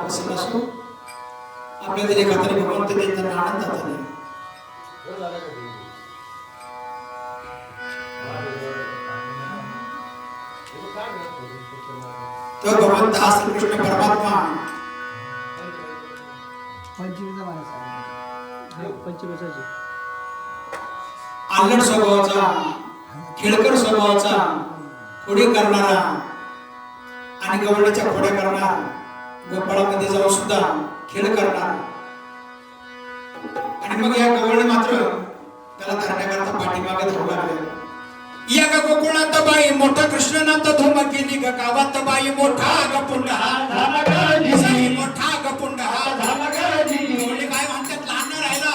प्रसन्न असो आपल्या तरी खात्री भगवंत त्यांना आनंदात आले तो भगवंत हा श्रीकृष्ण परमात्मा आल्लड स्वभावाचा खेळकर स्वभावाचा खोडी करणारा आणि गवळण्याच्या खोड्या करणारा गोपाळामध्ये जाऊन सुद्धा खेळ करणार आणि मग या गवळणे मात्र त्याला धरण्याकरता पाठीमागे धावू लागले या ग गोकुळात बाई मोठा कृष्णनाथ धूम केली ग गावात बाई मोठा गपुंड हा झाला गाजी मोठा गपुंड हा झाला गाजी मुली काय म्हणतात लहान राहिला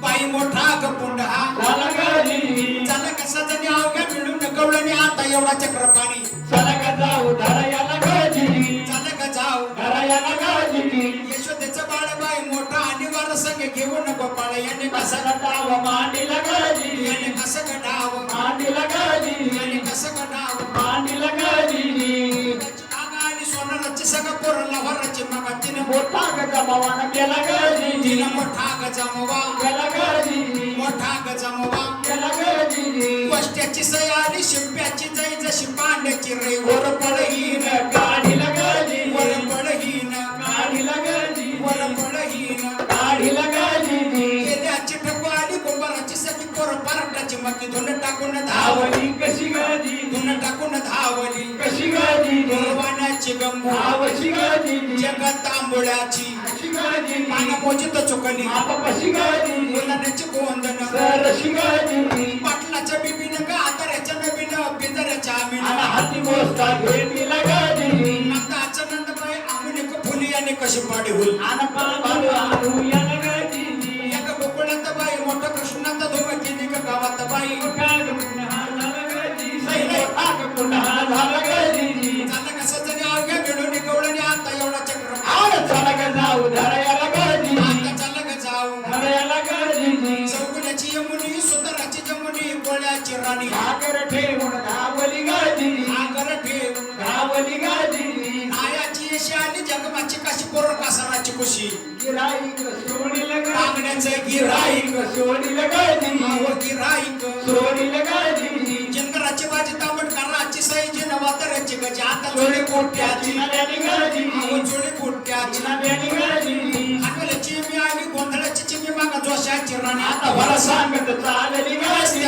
बाई मोठा गपुंड हा झाला गाजी चला कसा जणी अवघ्या मिळून गवळणी आता एवढा चक्रपाणी चला का जाऊ धरायाला गाजी चला का जाऊ धरायाला गाजी यशोदेचं बाळ बाई मोठा आणि वार संग घेऊन गोपाळ याने कसा गटाव मांडीला गाजी याने कसं गटाव मांडीला गाजी याने कसं गटाव मांडीला गाजी आणि सोनाराची सगळं पोरला वराची मग तिने मोठा गजमावाना केला गाजी तिने मोठा गजमावा केला गाजी मोठा गजमावा केला गाजी वष्ट्याची सयाली शिंप्याची जै जशी पांड्याची रे वर पडहीन काढीला गाजी वर पडहीन काढीला गाजी वर पडहीन काढीला गाजी केल्याची ठकवाली गोबराची सखी पोर पारटाची मग धुन टाकून धावली कशी गाजी धुन टाकून धावली कशी गाजी वाण्याची गंमत धावशी गाजी जगात तांबोळ्याची कशी गाजी पाना मोजित चुकली आप कशी गाजी मुलांची गोंधन सरशी गाजी पाटलाच्या बिबीन का आतऱ्याच्या नवीन पिंजऱ्याच्या आम्ही हाती मोस्ता घेतला गाजी नंदाचा नंदबाई आमुनिक फुली आणि कशी पाडी होईल आन पालू आणू या गाजी एका गोकुळात बाई मोठा कृष्णात धुम केली का गावात बाई मोठा पुन्हा झाला गाजी सैले आग पुन्हा झाला गाजी झाला कसं जरी अवघ्या मिळून गवळणी आता एवढा चक्र आड चला का जाऊ धरायाला गाजी आता चला का जाऊ धरायाला गाजी चौगुल्याची यमुनी सुंदराची जमुनी गोळ्याची राणी आगर ठेवून धावली गाजी आगर ठेवून धावली गाजी नायाची यशी आणि जगमाची काशी पोर कासाराची कुशी गिराईक सोडील गागण्याचं गिराईक सोडील गाजी हो गिराईक सोडील गाजी जंगराची बाजी तांबडकराची सैजी नवातऱ्याची गजी आता जोडी कोट्याची नव्यानी गाजी हो जोडी कोट्याची नव्यानी गाजी हाकल्याची मी आली गोंधळाची चिमी मागा जोशाची राणी आता वरा सांगत चालली गाजी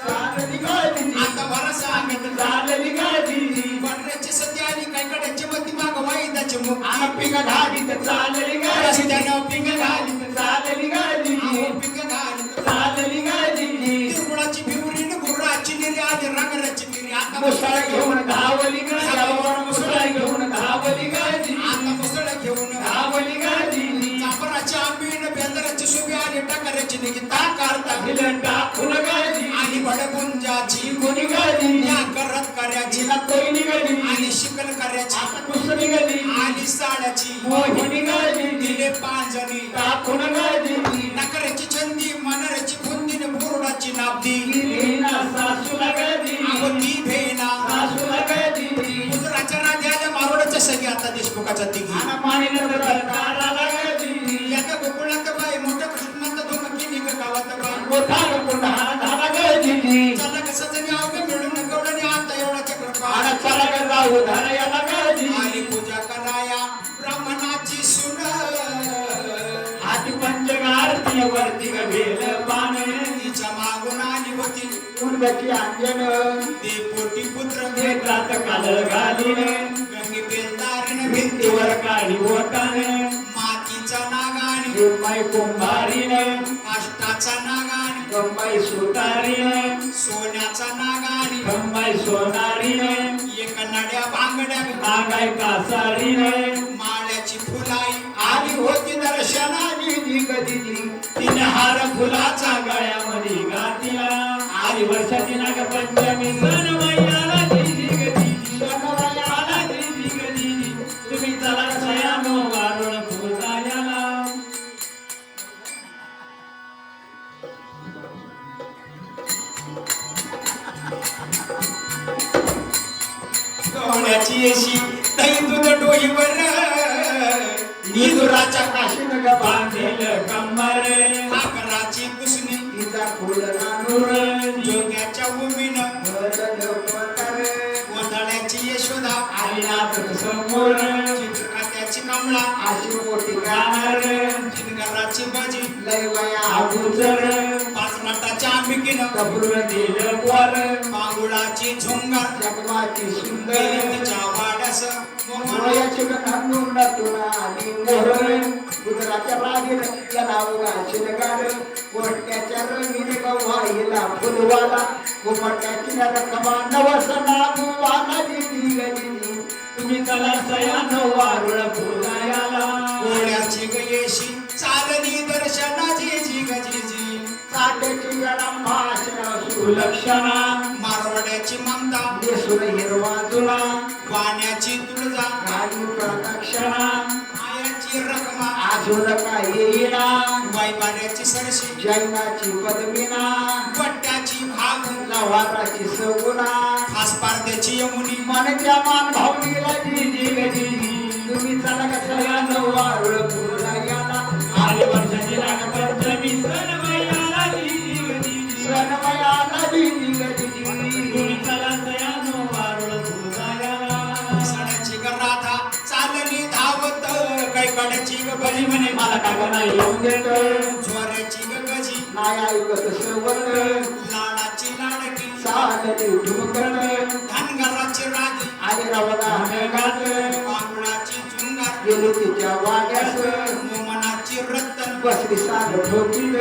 चालली गाजी आता वरा सांगत चालली गाजी वनऱ्याची सती आली काय कड्याची मती माग वाईदाची मुख आन पिंग घालीत चालली गाजी त्यानं पिंग घालीत चालली गाजी पिंग घालीत चालली गाजी तिरपुळाची भिवरीन गुराची निरी आली रंगराची निरी आता मुसळ घेऊन धावली गाजी मुसळ घेऊन धावली गाजी आता मुसळ घेऊन धावली गाजी चापराची आंबीन बेंदराची सुबी आली टाकऱ्याची निघता करता भिलन टाकून गाजी आणि बडगुंजाची गुणी गाजी या करत करायची ना कोयनी गाजी आणि शिकल करायची आता दुसरी गाजी आणि साड्याची मोहिनी गाजी दिले पांजणी टाकून गाजी नकऱ्याची छंदी मनऱ्याची बुंदीने बुरडाची नाबदी भेना सासूला गाजी आवती भेना सासूला गाजी गुजराच्या राजाला मारोडच्या सगळी आता देशमुखाच्या तिघी आणि मानिन दरबाराला गाजी याका गोकुळात बाई मोठा कृष्णात धुम केली गावात बाई मोठा पुन्हा झाला गाजी चला कसं जणी अवघे मिळून गवळणी आता एवढा चक्रपाळ चला का जाऊ धरायाला गाजी आणि पूजा कराया ब्राह्मणाची सुन हाती पंचगारती वरती गभेल पान तिच्या मागून आली होती उर्वती अंजन ते पोटी पुत्र नेत्रात काल घालीन गंगी बेलदारीन भिंतीवर काढी ओटान मातीचा नागान गंबाई कुंभारीन काष्टाचा नागान गंबाई सुतारीन सोन्याचा नागान गंबाई सोनारीन एक नड्या बांगड्या नागाय कासारीन माळ्याची फुलाई आली होती दर्शनानी दिगदिगी तिने हार फुलाचा गळ्यामध्ये घातला आली वर्षाची नागपंचमी सण मैयाला दिगदिगी सणवयाला दिगदिगी तुम्ही चला सयानो वारुळ फुलायाला गवळ्याची येशी दही दूध डोईवर इंदुराच्या काशीन ग बांधील कंबर आकराची कुसनी तिचा फुल नानूर जोग्याच्या भूमीनं गोंधळ्याची यशोदा आणि नाथ समोर चित्रकात्याची कमळा अशी मोठी गाणार चिनगराची बाजी लय वया अगोदर पाच नाटाच्या अंबिकीनं कबूल दिलं वर मांगुळाची झुंगार जगमाची सुंदर तिच्या वाड्यास मोयाची गणांनून तुला आणि मोर गुजराच्या रागीन या नाव गाशील गाड कोट्याच्या रंगीन गव्हाईला फुलवाला कोमट्याची रकमा नवसना वाला दिली गली तुम्ही चला सयान वारुळ फुलायाला गोळ्याची गयेशी चालली दर्शनाची जी साठ्याची गरम भाषण सुलक्षणा मारवाड्याची ममता नेसून हिरवा जुना वाण्याची तुळजा गाडी प्रदक्षिणा आयाची रखमा अजून काय येईना वाईबाऱ्याची सरशी जैनाची पद्मिना पट्ट्याची भागू लवाराची सगुणा आसपारद्याची यमुनी मनच्या मान भावनीला जी तुम्ही चला कसं वारुळ फुलायाला आले वर्षाची नागपंचमी सणमयाला सणमयाला तुम्ही चला सयानो वारुळ फुलायाला सणाची राधा चालली धावत कैकाड्याची बली म्हणे मला काय नाही येऊन देत ज्वाऱ्याची गजी नाही ऐकत सवत लाडाची लाडकी सागरी ढुमकण धनगराची रागी आले रवगा गात मांगुळाची झुंगार गेली तिच्या वाग्यास मोमनाची रत्तन बसली साग ठोकीत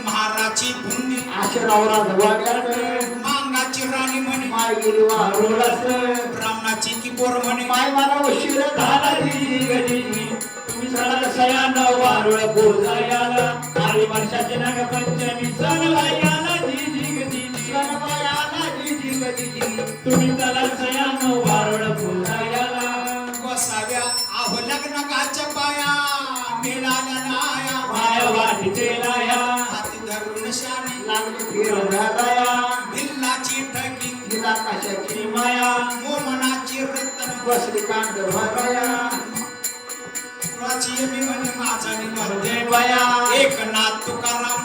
महाराची भुंदी आशरावरा वाग्यात मांगाची राणी म्हणे माय गेली वारुळास ब्राह्मणाची किपोर म्हणे माय मला उशीर झाला गजी तुम्ही सळा सयान वारुळ बोजायाला आली वर्षाची नागपंचमी सणवायाला सणवायाला तुम्ही चला सयान वारुळ बोजायाला गोसाव्या आहो लग्नकाच्या पाया मिळाल्या नाया माया वाटीते लाया हाती धरून शाणी लागली फिरणाराया भिल्लाची ठकी तिला कशाची माया मोमनाची रत्तन बसली कांड भराया कुळाची मी म्हणे माझा निमते बाया एक नाथ तुकाराम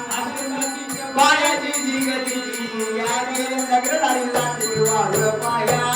बाया जी गजी याने नगरदारी जाती वाढ पाया